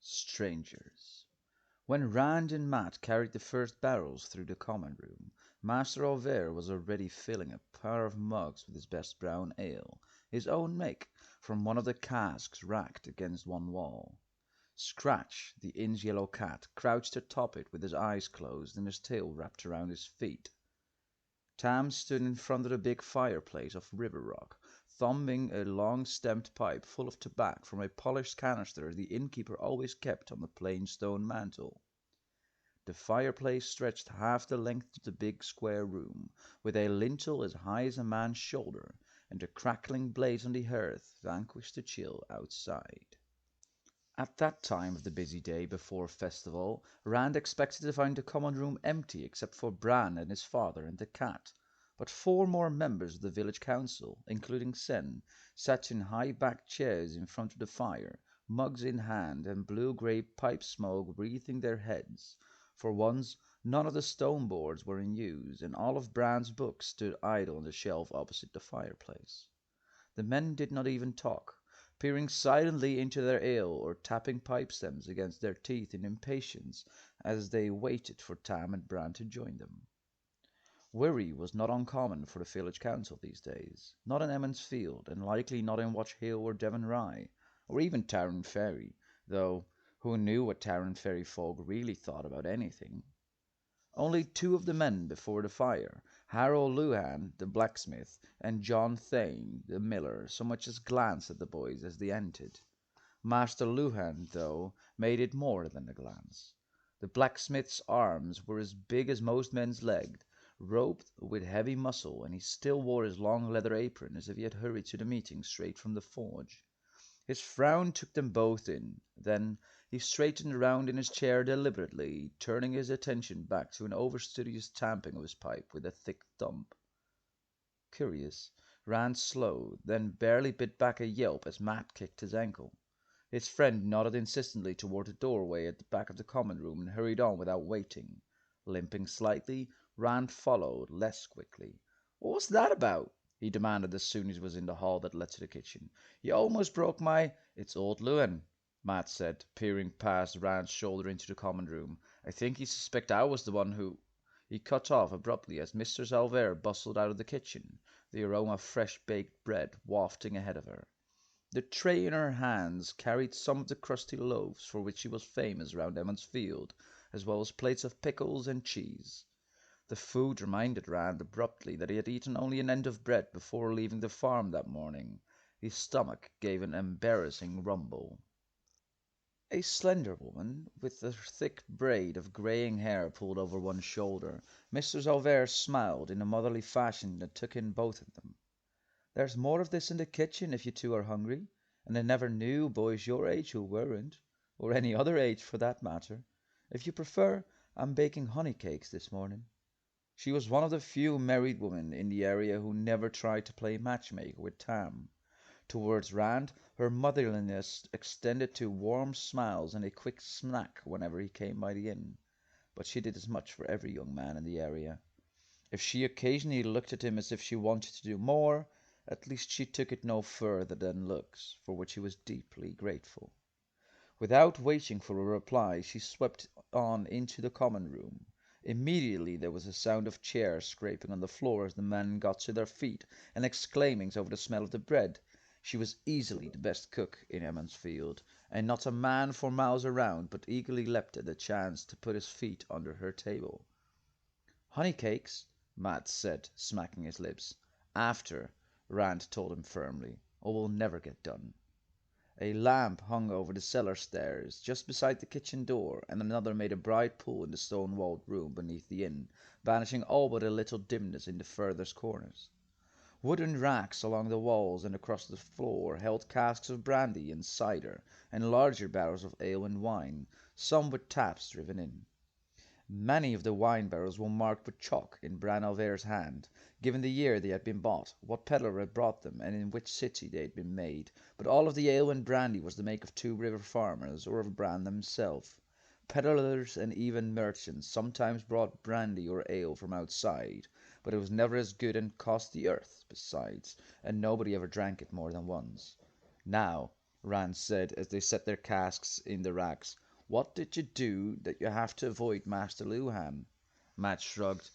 Strangers. When Rand and Mat carried the first barrels through the common room, Master Auvert was already filling a pair of mugs with his best brown ale, his own make, from one of the casks racked against one wall. Scratch, the inn's yellow cat, crouched atop it with his eyes closed and his tail wrapped around his feet. Tam stood in front of the big fireplace of river rock, thumbing a long-stemmed pipe full of tobacco from a polished canister the innkeeper always kept on the plain stone mantel. The fireplace stretched half the length of the big square room, with a lintel as high as a man's shoulder, and the crackling blaze on the hearth vanquished the chill outside. At that time of the busy day before festival, Rand expected to find the common room empty except for Bran and his father and the cat. But 4 more members of the village council, including Sen, sat in high-backed chairs in front of the fire, mugs in hand and blue-grey pipe smoke wreathing their heads. For once, none of the stone boards were in use, and all of Bran's books stood idle on the shelf opposite the fireplace. The men did not even talk, peering silently into their ale or tapping pipe stems against their teeth in impatience as they waited for Tam and Bran to join them. Worry was not uncommon for the village council these days, not in Emmons Field, and likely not in Watch Hill or Devon Rye, or even Tarrant Ferry, though who knew what Tarrant Ferry folk really thought about anything? Only 2 of the men before the fire, Harold Luhan, the blacksmith, and John Thane, the miller, so much as glanced at the boys as they entered. Master Luhan, though, made it more than a glance. The blacksmith's arms were as big as most men's legs, roped with heavy muscle, and he still wore his long leather apron as if he had hurried to the meeting straight from the forge. His frown took them both in. Then he straightened around in his chair deliberately, turning his attention back to an overstudious tamping of his pipe with a thick thumb. Curious, Rand slowed, then barely bit back a yelp as Mat kicked his ankle. His friend nodded insistently toward the doorway at the back of the common room and hurried on without waiting. Limping slightly, Rand followed, less quickly. "What was that about?" he demanded as soon as he was in the hall that led to the kitchen. "You almost broke my—" "It's old Lewin," Mat said, peering past Rand's shoulder into the common room. "I think he suspects I was the one who—" He cut off abruptly as Mistress Auvert bustled out of the kitchen, the aroma of fresh baked bread wafting ahead of her. The tray in her hands carried some of the crusty loaves for which she was famous round Emmons Field, as well as plates of pickles and cheese. The food reminded Rand abruptly that he had eaten only an end of bread before leaving the farm that morning. His stomach gave an embarrassing rumble. A slender woman, with a thick braid of graying hair pulled over one shoulder, Mistress Auvert smiled in a motherly fashion that took in both of them. "There's more of this in the kitchen if you 2 are hungry, and I never knew boys your age who weren't, or any other age for that matter. If you prefer, I'm baking honey cakes this morning." She was one of the few married women in the area who never tried to play matchmaker with Tam. Towards Rand, her motherliness extended to warm smiles and a quick snack whenever he came by the inn. But she did as much for every young man in the area. If she occasionally looked at him as if she wanted to do more, at least she took it no further than looks, for which he was deeply grateful. Without waiting for a reply, she swept on into the common room. Immediately there was a sound of chairs scraping on the floor as the men got to their feet, and exclaimings over the smell of the bread. She was easily the best cook in Emmons Field, and not a man for miles around but eagerly leapt at the chance to put his feet under her table. "Honey cakes," Mat said, smacking his lips. "After," Rand told him firmly, "or we'll never get done." A lamp hung over the cellar stairs, just beside the kitchen door, and another made a bright pool in the stone-walled room beneath the inn, banishing all but a little dimness in the furthest corners. Wooden racks along the walls and across the floor held casks of brandy and cider, and larger barrels of ale and wine, some with taps driven in. Many of the wine barrels were marked with chalk in Bran Alver's hand, given the year they had been bought, what peddler had brought them, and in which city they had been made, but all of the ale and brandy was the make of Two River farmers, or of Bran himself. Peddlers and even merchants sometimes brought brandy or ale from outside, but it was never as good and cost the earth, besides, and nobody ever drank it more than once. Now, Rand said as they set their casks in the racks. What did you do that you have to avoid Master Luhan? Matt shrugged.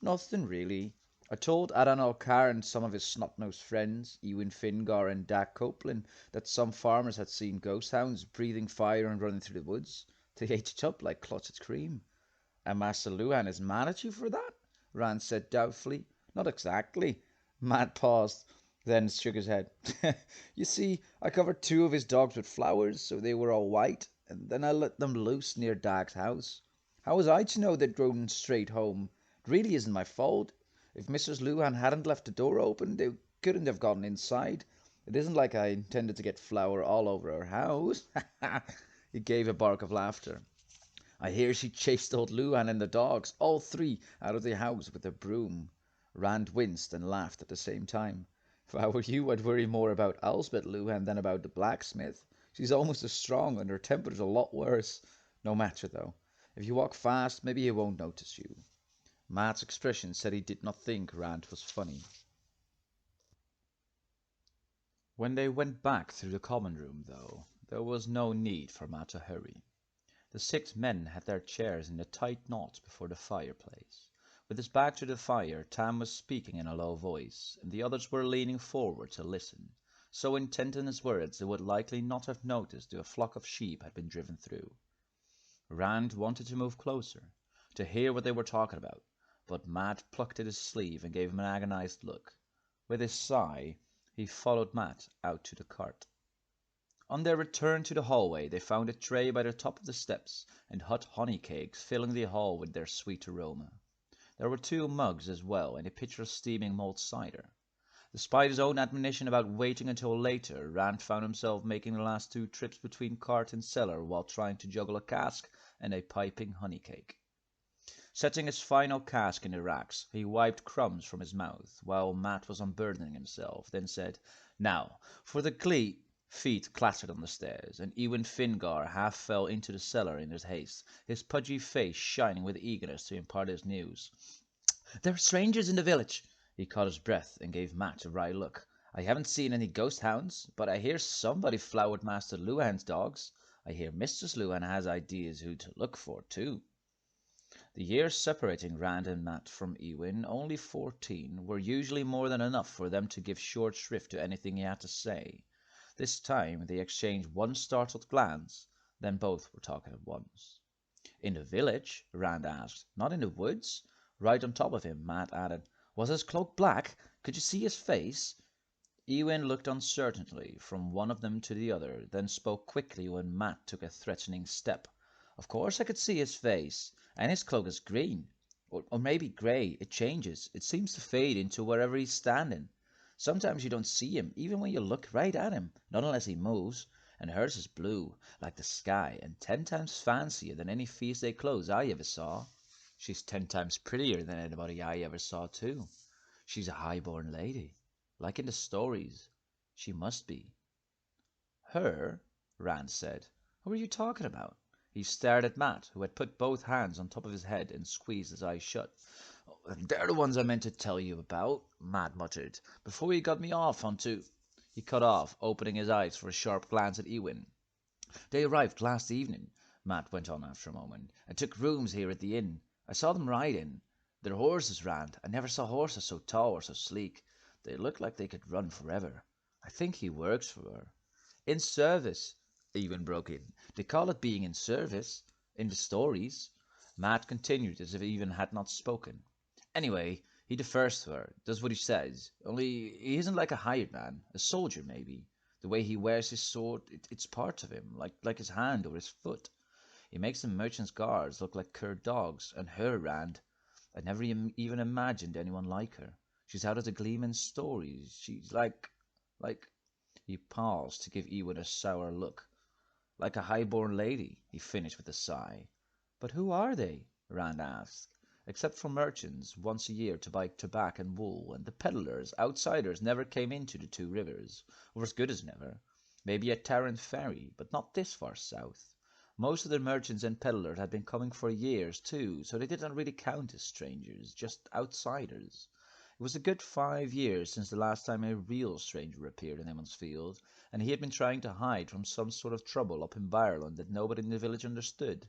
Nothing really. I told Adanal Carr and some of his snot-nosed friends, Ewan Fingar and Dak Copeland, that some farmers had seen ghost hounds breathing fire and running through the woods. They ate it up like clotted cream. And Master Luhan is mad at you for that? Rand said doubtfully. Not exactly. Matt paused, then shook his head. You see, I covered two of his dogs with flowers so they were all white, and then I let them loose near Dag's house. How was I to know they'd run straight home? It really isn't my fault. If Mrs. Luhan hadn't left the door open, they couldn't have gotten inside. It isn't like I intended to get flour all over her house. He gave a bark of laughter. I hear she chased old Luhan and the dogs, all three, out of the house with a broom. Rand winced and laughed at the same time. If I were you, I'd worry more about Elspeth Luhan than about the blacksmith. She's almost as strong, and her temper's a lot worse. No matter, though. If you walk fast, maybe he won't notice you. Matt's expression said he did not think Rand was funny. When they went back through the common room, though, there was no need for Matt to hurry. The 6 men had their chairs in a tight knot before the fireplace. With his back to the fire, Tam was speaking in a low voice, and the others were leaning forward to listen, so intent on his words they would likely not have noticed if a flock of sheep had been driven through. Rand wanted to move closer, to hear what they were talking about, but Matt plucked at his sleeve and gave him an agonized look. With a sigh, he followed Matt out to the cart. On their return to the hallway, they found a tray by the top of the steps, and hot honey cakes filling the hall with their sweet aroma. There were 2 mugs as well, and a pitcher of steaming malt cider. Despite his own admonition about waiting until later, Rand found himself making the last 2 trips between cart and cellar while trying to juggle a cask and a piping honey cake. Setting his final cask in the racks, he wiped crumbs from his mouth while Matt was unburdening himself, then said, Now, for the glee. Feet clattered on the stairs, and Ewan Fingar half fell into the cellar in his haste, his pudgy face shining with eagerness to impart his news. There are strangers in the village. He caught his breath and gave Matt a wry look. I haven't seen any ghost hounds, but I hear somebody flowered Master Luhan's dogs. I hear Mistress Luhan has ideas who to look for, too. The years separating Rand and Matt from Ewan, only 14, were usually more than enough for them to give short shrift to anything he had to say. This time they exchanged one startled glance, then both were talking at once. In the village? Rand asked. Not in the woods? Right on top of him, Matt added. Was his cloak black? Could you see his face? Ewan looked uncertainly from one of them to the other, then spoke quickly when Matt took a threatening step. Of course I could see his face, and his cloak is green. Or maybe grey. It changes. It seems to fade into wherever he's standing. Sometimes you don't see him, even when you look right at him, not unless he moves. And hers is blue, like the sky, and 10 times fancier than any feast day clothes I ever saw. She's 10 times prettier than anybody I ever saw, too. She's a high-born lady, like in the stories. She must be. Her? Rand said. Who are you talking about? He stared at Matt, who had put both hands on top of his head and squeezed his eyes shut. They're the ones I meant to tell you about, Matt muttered, before you got me off onto... He cut off, opening his eyes for a sharp glance at Ewan. They arrived last evening, Matt went on after a moment, and took rooms here at the inn. I saw them ride in. Their horses, Rand. I never saw horses so tall or so sleek. They look like they could run forever. I think he works for her. In service, Ewan broke in. They call it being in service. In the stories. Matt continued as if Ewan had not spoken. Anyway, he defers to her, does what he says. Only he isn't like a hired man. A soldier, maybe. The way he wears his sword, it's part of him, like his hand or his foot. He makes the merchants' guards look like cur dogs, and her, Rand. I never even imagined anyone like her. She's out of the Gleeman stories. She's like... He paused to give Ewan a sour look. Like a high-born lady, he finished with a sigh. But who are they? Rand asked. Except for merchants once a year to buy tobacco and wool, and the peddlers, outsiders, never came into the 2 rivers, or as good as never. Maybe at Tarrant Ferry, but not this far south. Most of the merchants and peddlers had been coming for years, too, so they didn't really count as strangers, just outsiders. It was a good 5 years since the last time a real stranger appeared in Emmons Field, and he had been trying to hide from some sort of trouble up in Ireland that nobody in the village understood.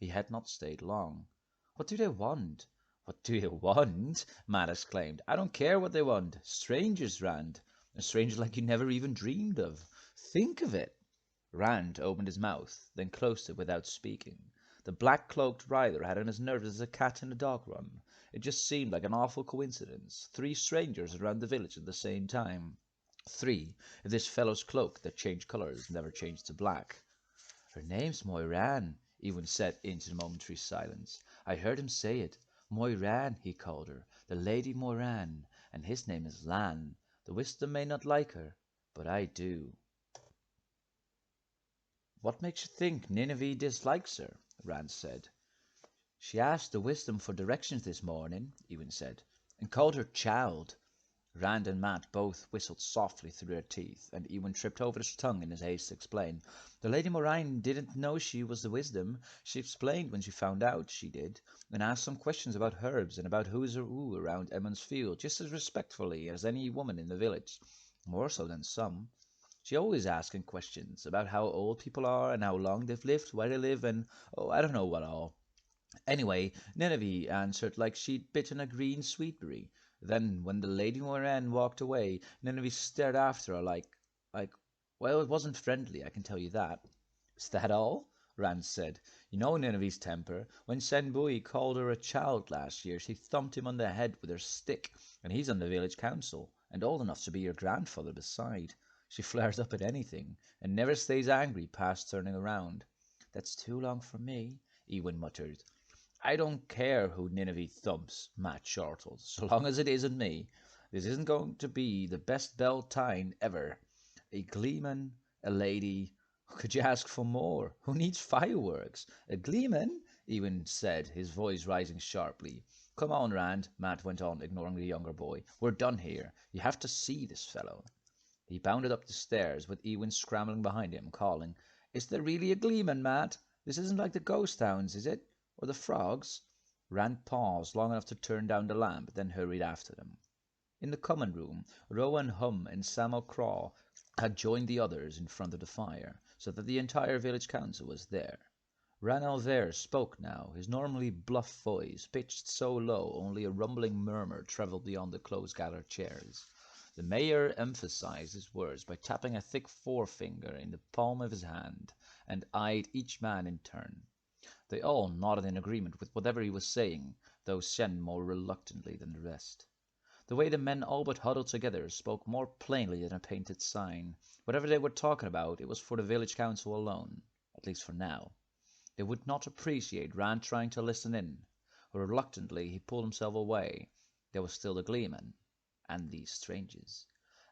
He had not stayed long. "What do they want?" "What do you want?" Matt exclaimed. "I don't care what they want. Strangers, Rand. A stranger like you never even dreamed of. Think of it!" Rand opened his mouth, then closed it without speaking. The black-cloaked rider had on his nerves as a cat in a dog run. It just seemed like an awful coincidence. 3 strangers around the village at the same time. 3, if this fellow's cloak that changed colours never changed to black. "Her name's Moiran," Ewan said into the momentary silence. "I heard him say it. Moiran, he called her. The Lady Moiran. And his name is Lan. The wisdom may not like her, but I do." "What makes you think Nineveh dislikes her?" Rand said. "She asked the wisdom for directions this morning," Ewan said, "and called her child." Rand and Matt both whistled softly through their teeth, and Ewan tripped over his tongue in his haste to explain. "The Lady Moraine didn't know she was the wisdom. She explained when she found out she did, and asked some questions about herbs and about who's who around Emmons Field, just as respectfully as any woman in the village. More so than some. She always asking questions about how old people are and how long they've lived, where they live, and oh, I don't know what all. Anyway, Nineveh answered like she'd bitten a green sweetberry. Then, when the Lady Moran walked away, Nineveh stared after her well, it wasn't friendly, I can tell you that." "Is that all?" Rand said. "You know Nineveh's temper. When Senbui called her a child last year, she thumped him on the head with her stick, and he's on the village council, and old enough to be your grandfather beside. She flares up at anything, and never stays angry past turning around." "That's too long for me," Ewan muttered. "I don't care who Nineveh thumps," Matt chortled, "so long as it isn't me. This isn't going to be the best Beltane ever. A gleeman, a lady. Could you ask for more? Who needs fireworks?" "A gleeman?" Ewan said, his voice rising sharply. "Come on, Rand," Matt went on, ignoring the younger boy. "We're done here. You have to see this fellow." He bounded up the stairs, with Ewan scrambling behind him, calling, "Is there really a gleeman, Matt? This isn't like the ghost towns, is it? Or the frogs?" Rand paused long enough to turn down the lamp, then hurried after them. In the common room, Rowan Hum and Sam O'Craw had joined the others in front of the fire, so that the entire village council was there. Ranald Vere spoke now, his normally bluff voice pitched so low only a rumbling murmur travelled beyond the close-gathered chairs. The mayor emphasized his words by tapping a thick forefinger in the palm of his hand, and eyed each man in turn. They all nodded in agreement with whatever he was saying, though Shen more reluctantly than the rest. The way the men all but huddled together spoke more plainly than a painted sign. Whatever they were talking about, it was for the village council alone, at least for now. They would not appreciate Rand trying to listen in. Reluctantly, he pulled himself away. There was still the gleeman, and these strangers.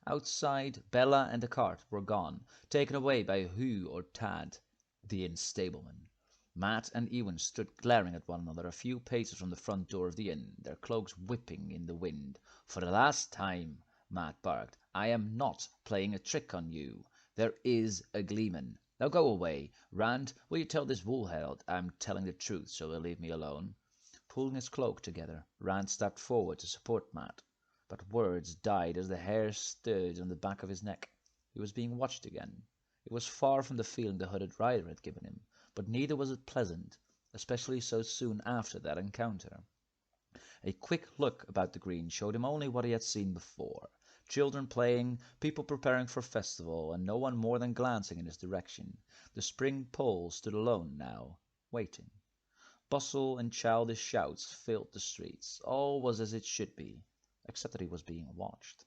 Outside, Bella and the cart were gone, taken away by Hugh or Tad, the inn stableman. Matt and Ewan stood glaring at one another a few paces from the front door of the inn, their cloaks whipping in the wind. "For the last time," Matt barked, "I am not playing a trick on you. There is a gleeman. Now go away. Rand, will you tell this woolhead I'm telling the truth so he'll leave me alone?" Pulling his cloak together, Rand stepped forward to support Matt, but words died as the hair stood on the back of his neck. He was being watched again. It was far from the feeling the hooded rider had given him, but neither was it pleasant, especially so soon after that encounter. A quick look about the green showed him only what he had seen before. Children playing, people preparing for festival, and no one more than glancing in his direction. The spring pole stood alone now, waiting. Bustle and childish shouts filled the streets. All was as it should be, except that he was being watched.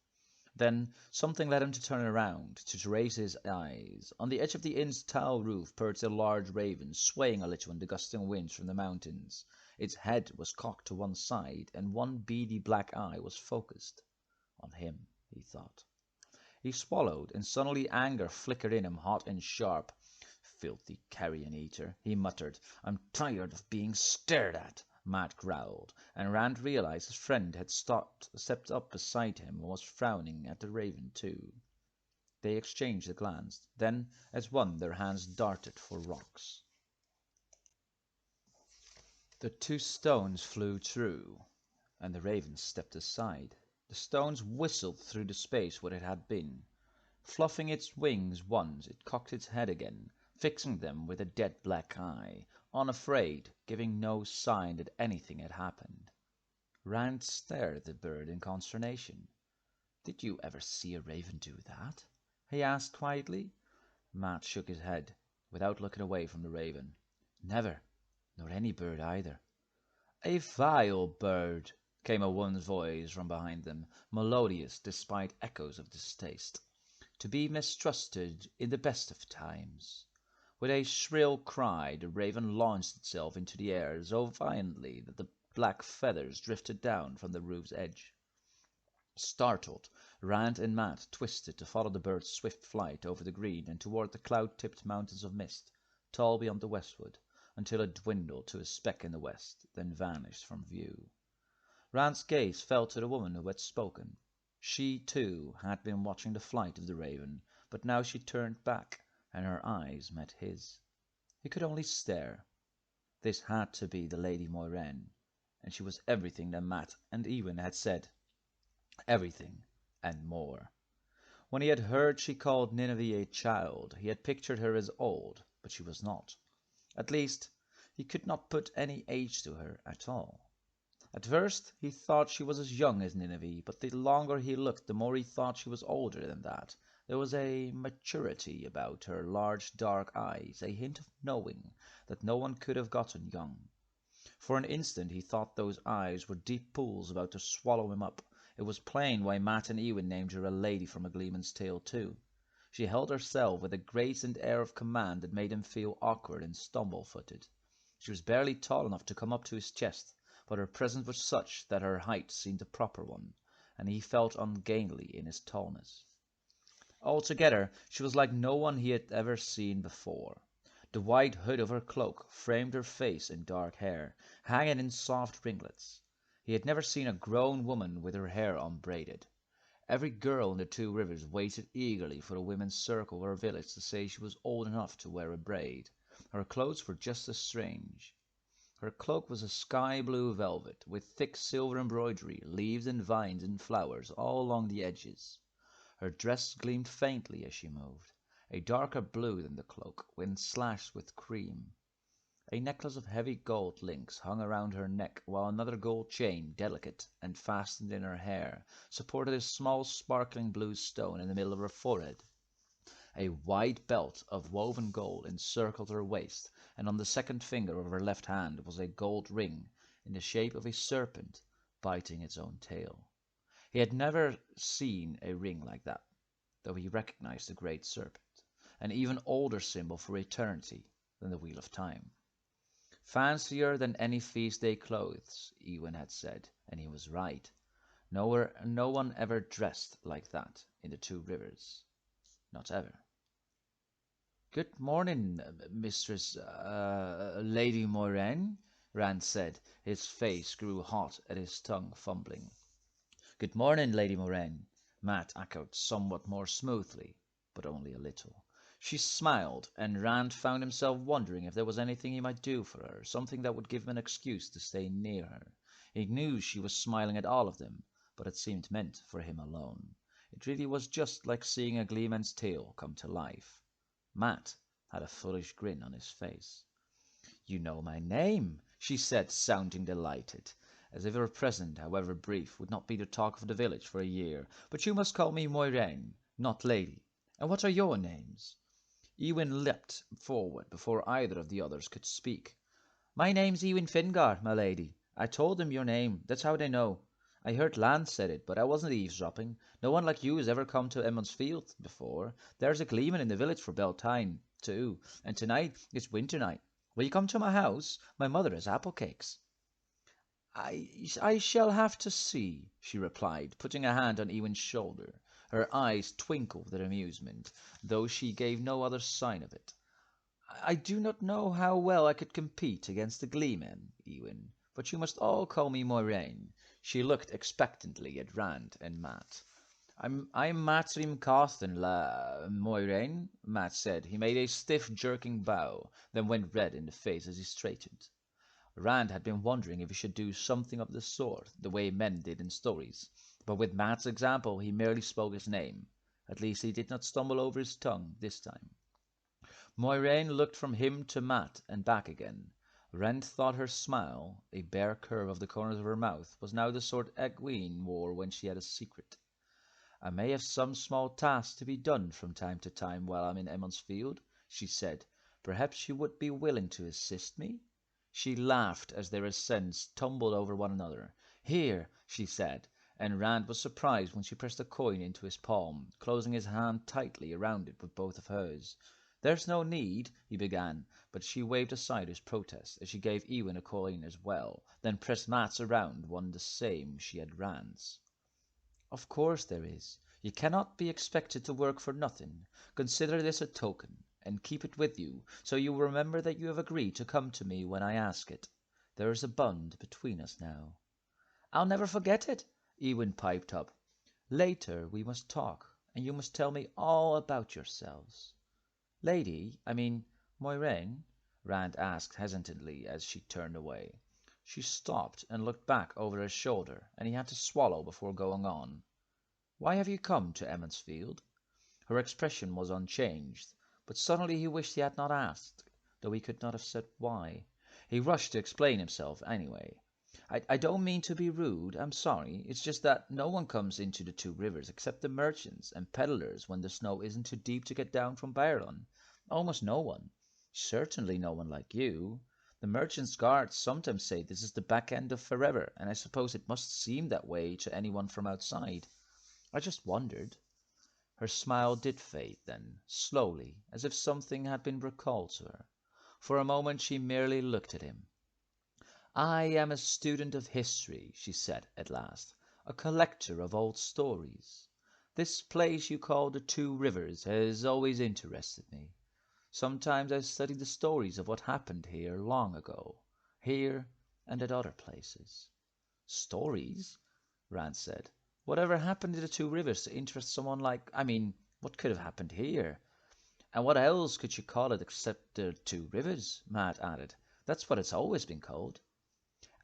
Then something led him to turn around, to raise his eyes. On the edge of the inn's tile roof perched a large raven, swaying a little in the gusting winds from the mountains. Its head was cocked to one side, and one beady black eye was focused on him, he thought. He swallowed, and suddenly anger flickered in him hot and sharp. "Filthy carrion-eater," he muttered. "I'm tired of being stared at." Matt growled, and Rand realized his friend had stepped up beside him and was frowning at the raven too. They exchanged a glance. Then, as one, their hands darted for rocks. The two stones flew true, and the raven stepped aside. The The stones whistled through the space where it had been. Fluffing its wings once, it cocked its head again, fixing them with a dead black eye, unafraid, giving no sign that anything had happened. Rand stared at the bird in consternation. "Did you ever see a raven do that?" he asked quietly. Matt shook his head, without looking away from the raven. "Never, nor any bird either." "A vile bird," came a woman's voice from behind them, melodious despite echoes of distaste. "To be mistrusted in the best of times." With a shrill cry, the raven launched itself into the air so violently that the black feathers drifted down from the roof's edge. Startled, Rand and Matt twisted to follow the bird's swift flight over the green and toward the cloud-tipped mountains of mist, tall beyond the westwood, until it dwindled to a speck in the west, then vanished from view. Rand's gaze fell to the woman who had spoken. She, too, had been watching the flight of the raven, but now she turned back, and her eyes met his. He could only stare. This had to be the Lady Moiraine, and she was everything that Matt and Ewan had said. Everything, and more. When he had heard she called Nineveh a child, he had pictured her as old, but she was not. At least, he could not put any age to her at all. At first, he thought she was as young as Nineveh, but the longer he looked, the more he thought she was older than that. There was a maturity about her large dark eyes, a hint of knowing, that no one could have gotten young. For an instant he thought those eyes were deep pools about to swallow him up. It was plain why Matt and Ewan named her a lady from a Gleeman's Tale too. She held herself with a grace and air of command that made him feel awkward and stumble-footed. She was barely tall enough to come up to his chest, but her presence was such that her height seemed a proper one, and he felt ungainly in his tallness. Altogether, she was like no one he had ever seen before. The white hood of her cloak framed her face and dark hair, hanging in soft ringlets. He had never seen a grown woman with her hair unbraided. Every girl in the Two Rivers waited eagerly for the women's circle or village to say she was old enough to wear a braid. Her clothes were just as strange. Her cloak was a sky-blue velvet, with thick silver embroidery, leaves and vines and flowers all along the edges. Her dress gleamed faintly as she moved, a darker blue than the cloak, when slashed with cream. A necklace of heavy gold links hung around her neck, while another gold chain, delicate and fastened in her hair, supported a small sparkling blue stone in the middle of her forehead. A wide belt of woven gold encircled her waist, and on the second finger of her left hand was a gold ring in the shape of a serpent biting its own tail. He had never seen a ring like that, though he recognized the great serpent, an even older symbol for eternity than the Wheel of Time. Fancier than any feast-day clothes, Ewan had said, and he was right. No one ever dressed like that in the Two Rivers. Not ever. "Good morning, Mistress, Lady Moiraine," Rand said. His face grew hot and his tongue fumbling. "Good morning, Lady Moiraine," Matt echoed somewhat more smoothly, but only a little. She smiled, and Rand found himself wondering if there was anything he might do for her, something that would give him an excuse to stay near her. He knew she was smiling at all of them, but it seemed meant for him alone. It really was just like seeing a Gleeman's Tale come to life. Matt had a foolish grin on his face. "You know my name," she said, sounding delighted, as if her presence, however brief, would not be the talk of the village for a year. "But you must call me Moiraine, not Lady. And what are your names?" Ewan leapt forward before either of the others could speak. "My name's Ewan Fingar, my lady. I told them your name. That's how they know. I heard Lance said it, but I wasn't eavesdropping. No one like you has ever come to Emond's Field before. There's a gleeman in the village for Beltane, too, and tonight is winter night. Will you come to my house? My mother has apple cakes." I shall have to see," she replied, putting a hand on Ewan's shoulder. Her eyes twinkled with amusement, though she gave no other sign of it. "I do not know how well I could compete against the Gleemen, Ewan, but you must all call me Moiraine." She looked expectantly at Rand and Matt. I'm Matrim Carthen la Moiraine," Matt said. He made a stiff, jerking bow, then went red in the face as he straightened. Rand had been wondering if he should do something of the sort, the way men did in stories. But with Matt's example, he merely spoke his name. At least he did not stumble over his tongue this time. Moiraine looked from him to Matt and back again. Rand thought her smile, a bare curve of the corners of her mouth, was now the sort Egwene wore when she had a secret. "I may have some small task to be done from time to time while I'm in Emond's Field," she said. "Perhaps you would be willing to assist me?" She laughed as their ascents tumbled over one another. "Here," she said, and Rand was surprised when she pressed a coin into his palm, closing his hand tightly around it with both of hers. "There's no need," he began, but she waved aside his protest as she gave Ewan a coin as well, then pressed Matt's around one the same she had Rand's. "Of course there is. You cannot be expected to work for nothing. Consider this a token, and keep it with you, so you will remember that you have agreed to come to me when I ask it. There is a bond between us now." "I'll never forget it," Ewan piped up. "Later we must talk, and you must tell me all about yourselves." Moiraine?" Rand asked hesitantly as she turned away. She stopped and looked back over her shoulder, and he had to swallow before going on. "Why have you come to Emond's Field?" Her expression was unchanged, but suddenly he wished he had not asked, though he could not have said why. He rushed to explain himself anyway. I don't mean to be rude, I'm sorry. It's just that no one comes into the Two Rivers except the merchants and peddlers when the snow isn't too deep to get down from Baerlon. Almost no one. Certainly no one like you. The merchants' guards sometimes say this is the back end of forever, and I suppose it must seem that way to anyone from outside. I just wondered." Her smile did fade then, slowly, as if something had been recalled to her. For a moment she merely looked at him. "I am a student of history," she said at last, "a collector of old stories. This place you call the Two Rivers has always interested me. Sometimes I study the stories of what happened here long ago, here and at other places." "Stories?" Rand said. "Whatever happened in the Two Rivers to interest someone like... what could have happened here? And what else could you call it except the Two Rivers?" Matt added. "That's what it's always been called."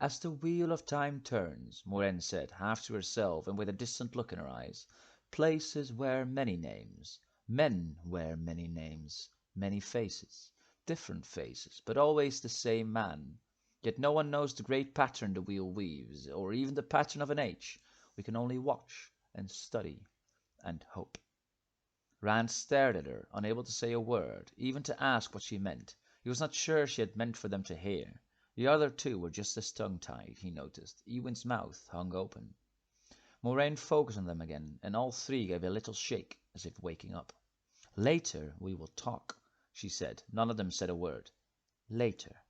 "As the wheel of time turns," Moiraine said, half to herself and with a distant look in her eyes, "places wear many names, men wear many names, many faces, different faces, but always the same man. Yet no one knows the great pattern the wheel weaves, or even the pattern of an age. We can only watch and study and hope." Rand stared at her, unable to say a word, even to ask what she meant. He was not sure she had meant for them to hear. The other two were just as tongue-tied, he noticed. Ewan's mouth hung open. Moiraine focused on them again, and all three gave a little shake, as if waking up. "Later we will talk," she said. None of them said a word. "Later."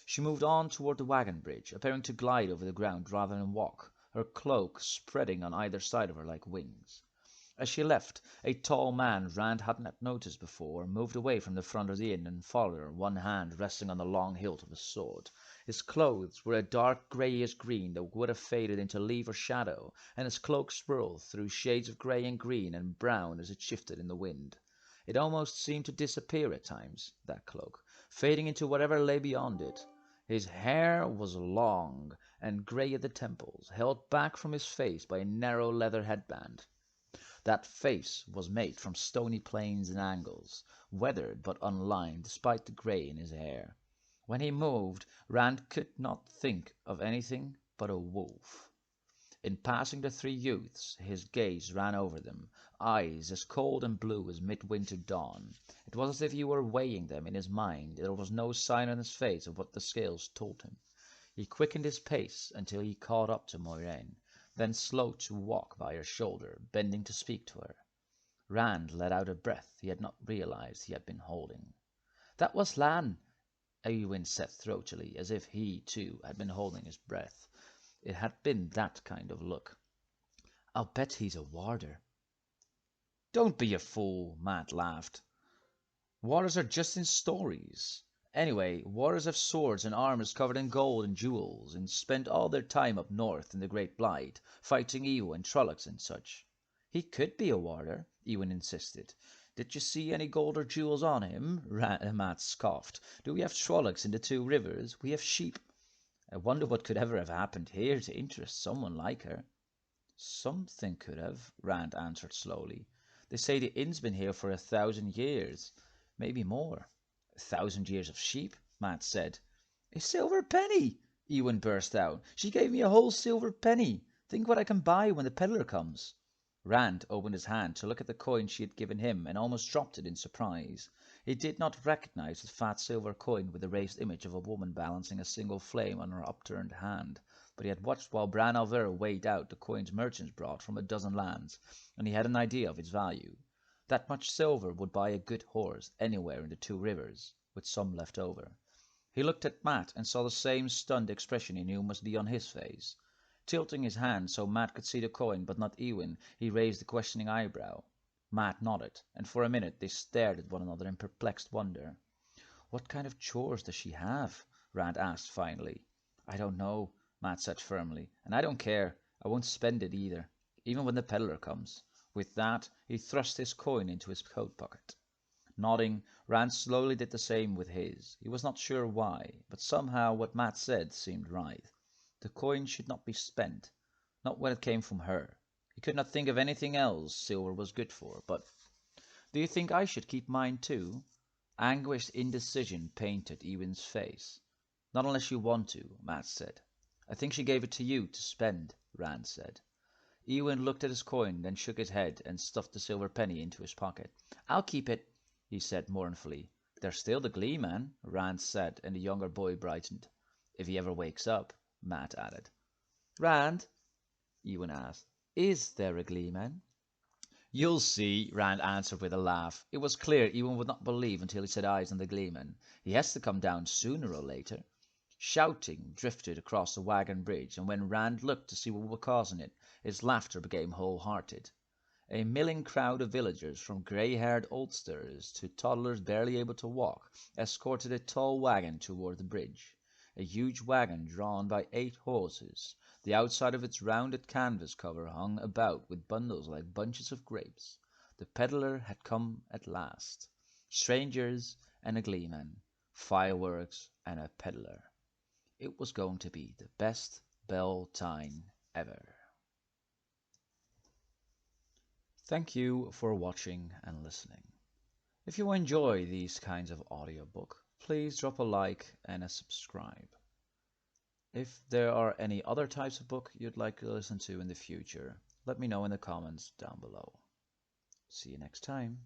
She moved on toward the wagon bridge, appearing to glide over the ground rather than walk, her cloak spreading on either side of her like wings. As she left, a tall man Rand hadn't noticed before moved away from the front of the inn and followed her, one hand resting on the long hilt of his sword. His clothes were a dark greyish green that would have faded into leaf or shadow, and his cloak swirled through shades of grey and green and brown as it shifted in the wind. It almost seemed to disappear at times, that cloak, fading into whatever lay beyond it. His hair was long and grey at the temples, held back from his face by a narrow leather headband. That face was made from stony planes and angles, weathered but unlined despite the grey in his hair. When he moved, Rand could not think of anything but a wolf. In passing the three youths, his gaze ran over them, eyes as cold and blue as midwinter dawn. It was as if he were weighing them in his mind, and there was no sign on his face of what the scales told him. He quickened his pace until he caught up to Moiraine, then slowed to walk by her shoulder, bending to speak to her. Rand let out a breath he had not realized he had been holding. "That was Lan," Eowyn said throatily, as if he, too, had been holding his breath. It had been that kind of look. "I'll bet he's a warder." "Don't be a fool," Matt laughed. "Warders are just in stories. Anyway, warders have swords and armors covered in gold and jewels, and spend all their time up north in the Great Blight, fighting Ewo and Trollocs and such." "He could be a warder," Ewan insisted. "Did you see any gold or jewels on him?" Matt scoffed. "Do we have Trollocs in the Two Rivers? We have sheep. I wonder what could ever have happened here to interest someone like her." Something could have, Rand answered slowly. They say the inn's been here for 1,000 years, maybe more. 1,000 years of sheep, Matt said. A silver penny! Ewan burst out. She gave me a whole silver penny. Think what I can buy when the peddler comes. Rand opened his hand to look at the coin she had given him and almost dropped it in surprise. He did not recognize the fat silver coin with the raised image of a woman balancing a single flame on her upturned hand, but he had watched while Bran Alvera weighed out the coins merchants brought from a dozen lands, and he had an idea of its value. That much silver would buy a good horse anywhere in the Two Rivers, with some left over. He looked at Matt and saw the same stunned expression he knew must be on his face. Tilting his hand so Matt could see the coin but not Ewan, he raised a questioning eyebrow. Matt nodded, and for a minute they stared at one another in perplexed wonder. "What kind of chores does she have?" Rand asked finally. "I don't know," Matt said firmly, "and I don't care. I won't spend it either, even when the peddler comes." With that, he thrust his coin into his coat pocket. Nodding, Rand slowly did the same with his. He was not sure why, but somehow what Matt said seemed right. The coin should not be spent, not when it came from her. He could not think of anything else silver was good for, but... "Do you think I should keep mine too?" Anguished indecision painted Ewan's face. "Not unless you want to," Matt said. "I think she gave it to you to spend," Rand said. Ewan looked at his coin, then shook his head and stuffed the silver penny into his pocket. "I'll keep it," he said mournfully. "There's still the Gleeman," Rand said, and the younger boy brightened. "If he ever wakes up," Matt added. "Rand," Ewan asked, "is there a Gleeman?" "You'll see," Rand answered with a laugh. It was clear Ewan would not believe until he set eyes on the Gleeman. "He has to come down sooner or later." Shouting drifted across the wagon bridge, and when Rand looked to see what was causing it, his laughter became wholehearted. A milling crowd of villagers, from grey-haired oldsters to toddlers barely able to walk, escorted a tall wagon toward the bridge. A huge wagon drawn by 8 horses. The outside of its rounded canvas cover hung about with bundles like bunches of grapes. The peddler had come at last. Strangers and a gleeman. Fireworks and a peddler. It was going to be the best Beltane ever. Thank you for watching and listening. If you enjoy these kinds of audiobook, please drop a like and a subscribe. If there are any other types of book you'd like to listen to in the future, let me know in the comments down below. See you next time.